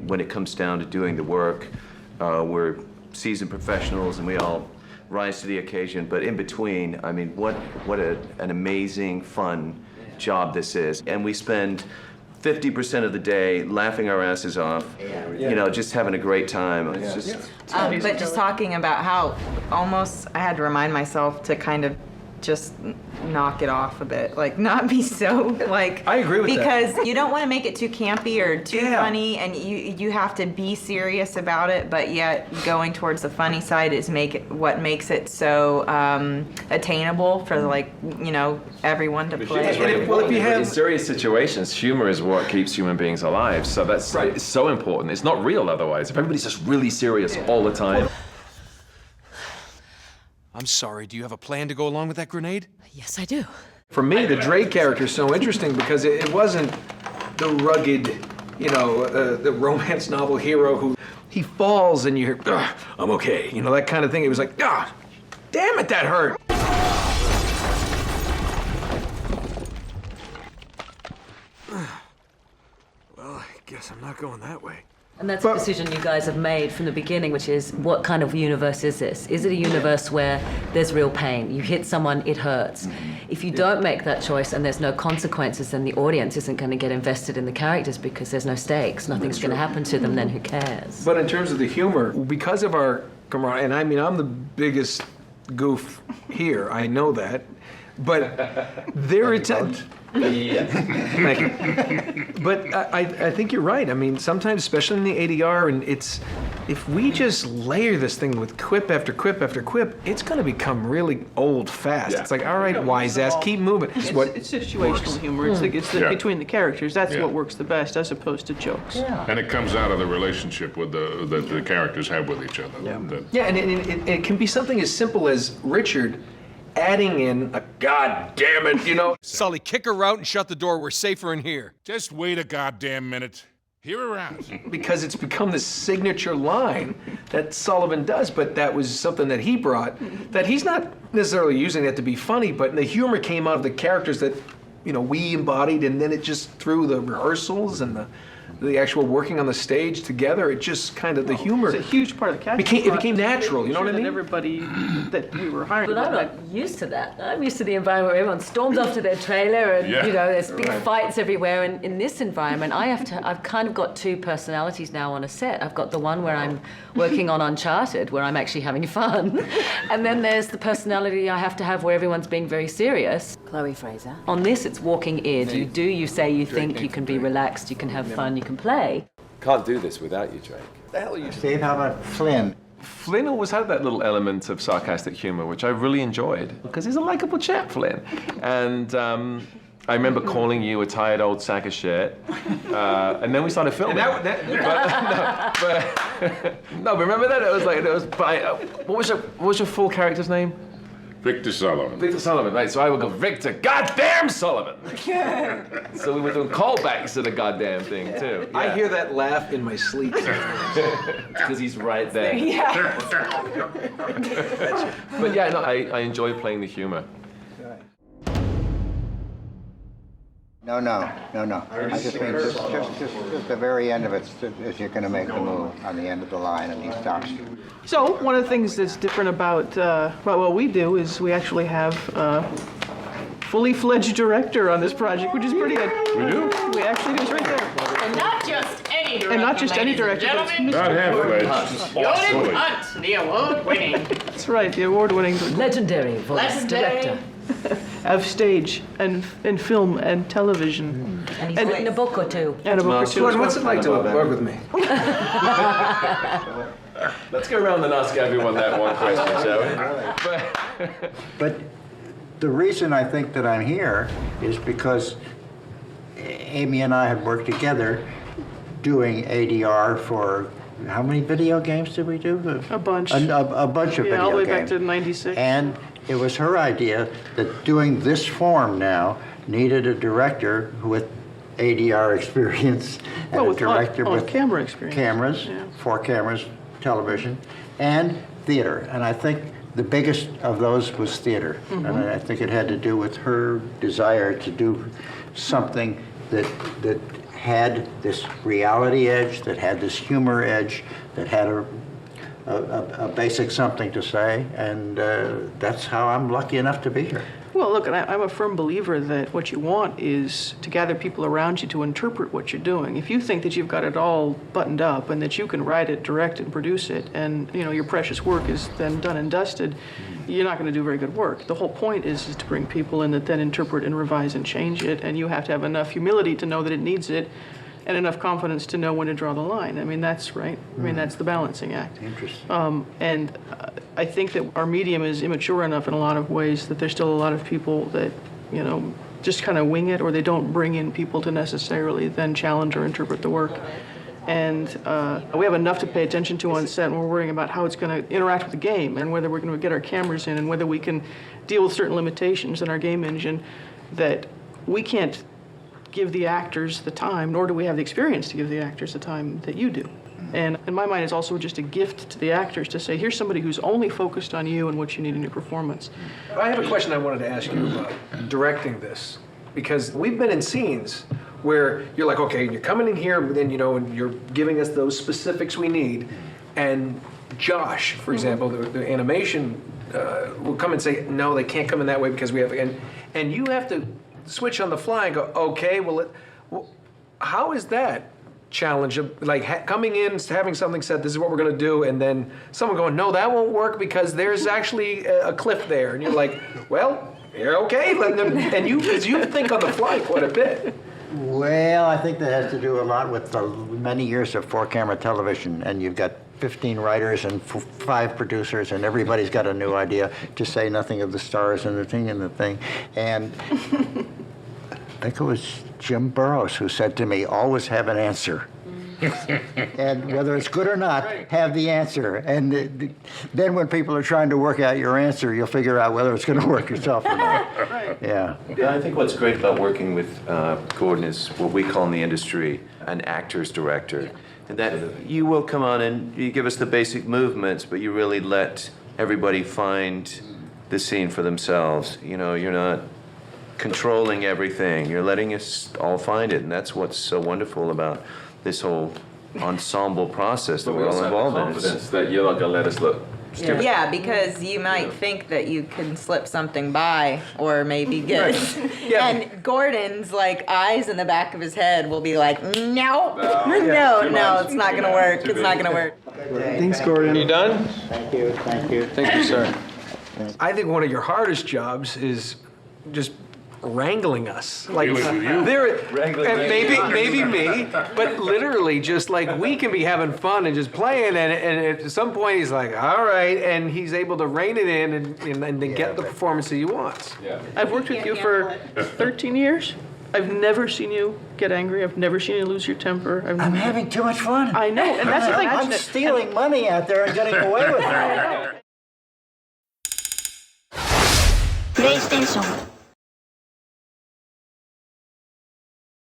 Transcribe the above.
When it comes down to doing the work, we're seasoned professionals and we all rise to the occasion, but in between, I mean, what an amazing, fun job this is. And we spend 50% of the day laughing our asses off, you know, just having a great time. It's just... But just talking about how almost I had to remind myself to kind of just knock it off a bit, like not be so like. I agree with that. Because you don't want to make it too campy or too funny, and you have to be serious about it, but yet going towards the funny side is what makes it so attainable for like, you know, everyone to play. Well, if you have in serious situations, humor is what keeps human beings alive. So that's it's so important. It's not real otherwise. If everybody's just really serious all the time. I'm sorry, do you have a plan to go along with that grenade? Yes, I do. For me, the Drake character is so interesting because it wasn't the rugged, you know, the romance novel hero who he falls and you hear, "Ugh, I'm okay," you know, that kind of thing. It was like, ah, damn it, that hurt. Well, I guess I'm not going that way. And that's a decision you guys have made from the beginning, which is, what kind of universe is this? Is it a universe where there's real pain? You hit someone, it hurts. If you don't make that choice and there's no consequences, then the audience isn't going to get invested in the characters because there's no stakes. Nothing's going to happen to them, then who cares? But in terms of the humor, because of our camaraderie, and I mean, I'm the biggest goof here, I know that, but there is Thank you. But I think you're right. I mean, sometimes, especially in the ADR, and if we just layer this thing with quip after quip after quip, it's going to become really old fast. It's like, all right, wise ass, keep moving. It's situational humor. It's between the characters. That's what works the best, as opposed to jokes. And it comes out of the relationship with that the characters have with each other. And it can be something as simple as Richard adding in a "God damn it," you know. Sully, kick her out and shut the door. We're safer in here. Just wait a goddamn minute. Hear her out. Because it's become this signature line that Sullivan does, but that was something that he brought, that he's not necessarily using that to be funny, but the humor came out of the characters that, you know, we embodied, and then it just through the rehearsals and the actual working on the stage together, it just kind of, the humor. It's a huge part of the casting. It became natural, you know what I mean? That everybody that we were hiring. But I'm not used to that. I'm used to the environment where everyone storms off to their trailer and, you know, there's big fights everywhere. And in this environment, I've kind of got two personalities now on a set. I've got the one where I'm working on Uncharted, where I'm actually having fun. And then there's the personality I have to have where everyone's being very serious. Chloe Fraser. On this, it's walking id. You say, you think, you can be relaxed, you can have fun, you can play. Can't do this without you, Drake. The hell are you? Steve, how about Flynn? Flynn always had that little element of sarcastic humor, which I really enjoyed, because he's a likable chap, Flynn. And I remember calling you a tired old sack of shit, and then we started filming. And no, remember that? What was your full character's name? Victor Sullivan. Victor Sullivan, right, so I would go, Victor goddamn Sullivan! So we were doing callbacks to the goddamn thing, too. I hear that laugh in my sleep. Because he's right there. But yeah, no, I enjoy playing the humor. No. I just mean just the very end of it, as you're going to make the move on the end of the line, and he stops you. So one of the things that's different about what we do is we actually have a fully fledged director on this project, which is pretty good. We do? We actually do. It's right there. And not just any director. And not just any director. Not half-fledged. Jordan Hunt, the award-winning. That's right, the award-winning Legendary voice director. Of stage and film and television. And he's written a book or two. And a book or two. What's it like to work with me? Let's go around and ask everyone that one question, shall we? But the reason I think that I'm here is because Amy and I have worked together doing ADR for, how many video games did we do? A bunch. A bunch of video games. all the way back to '96. And it was her idea that doing this form now needed a director with ADR experience and a director with camera experience. Cameras, 4 cameras, television, and theater. And I think the biggest of those was theater. And I think it had to do with her desire to do something that had this reality edge, that had this humor edge, that had a basic something to say, and that's how I'm lucky enough to be here. Well, look, and I'm a firm believer that what you want is to gather people around you to interpret what you're doing. If you think that you've got it all buttoned up and that you can write it, direct it, and produce it, and your precious work is then done and dusted, you're not going to do very good work. The whole point is to bring people in that then interpret and revise and change it, and you have to have enough humility to know that it needs it, and enough confidence to know when to draw the line. I mean, that's right. I mean, that's the balancing act. Interesting. And I think that our medium is immature enough in a lot of ways that there's still a lot of people that, just kind of wing it, or they don't bring in people to necessarily then challenge or interpret the work. And we have enough to pay attention to on set, and we're worrying about how it's going to interact with the game, and whether we're going to get our cameras in, and whether we can deal with certain limitations in our game engine that we can't give the actors the time, nor do we have the experience to give the actors the time that you do. And in my mind, it's also just a gift to the actors to say, here's somebody who's only focused on you and what you need in your performance. I have a question I wanted to ask you about directing this, because we've been in scenes where you're like, okay, you're coming in here, but then, and you're giving us those specifics we need, and Josh, for example, the animation will come and say, no, they can't come in that way because we have, and you have to switch on the fly and go, okay, well, how is that challenge of coming in, having something said, this is what we're going to do, and then someone going, no, that won't work because there's actually a cliff there, and you're like, well, you're okay, and you think on the fly quite a bit. Well, I think that has to do a lot with the many years of 4-camera television, and you've got 15 writers and 5 producers, and everybody's got a new idea, to say nothing of the stars and the thing and the thing. And I think it was Jim Burrows who said to me, always have an answer. And whether it's good or not, have the answer. And then when people are trying to work out your answer, you'll figure out whether it's going to work yourself or not. Yeah. I think what's great about working with Gordon is what we call in the industry an actor's director. And that you will come on and you give us the basic movements, but you really let everybody find the scene for themselves. You're not controlling everything. You're letting us all find it, and that's what's so wonderful about this whole ensemble process that we're all involved in. Confidence that you're not gonna let us look stupid. Yeah, because you might think that you can slip something by or maybe get. Yeah. And Gordon's eyes in the back of his head will be like, no, no, it's not gonna work. It's not gonna work. Thanks, Gordon. You done? Thank you. Thank you. Thank you, sir. I think one of your hardest jobs is just wrangling us. Maybe me, but literally just we can be having fun and just playing, and at some point he's like, all right, and he's able to rein it in and then get the performance that he wants. Yeah. I've worked with you for 13 years. I've never seen you get angry. I've never seen you lose your temper. I'm having too much fun. I know, and that's the thing. I'm stealing money out there and getting away with it. プレイステーション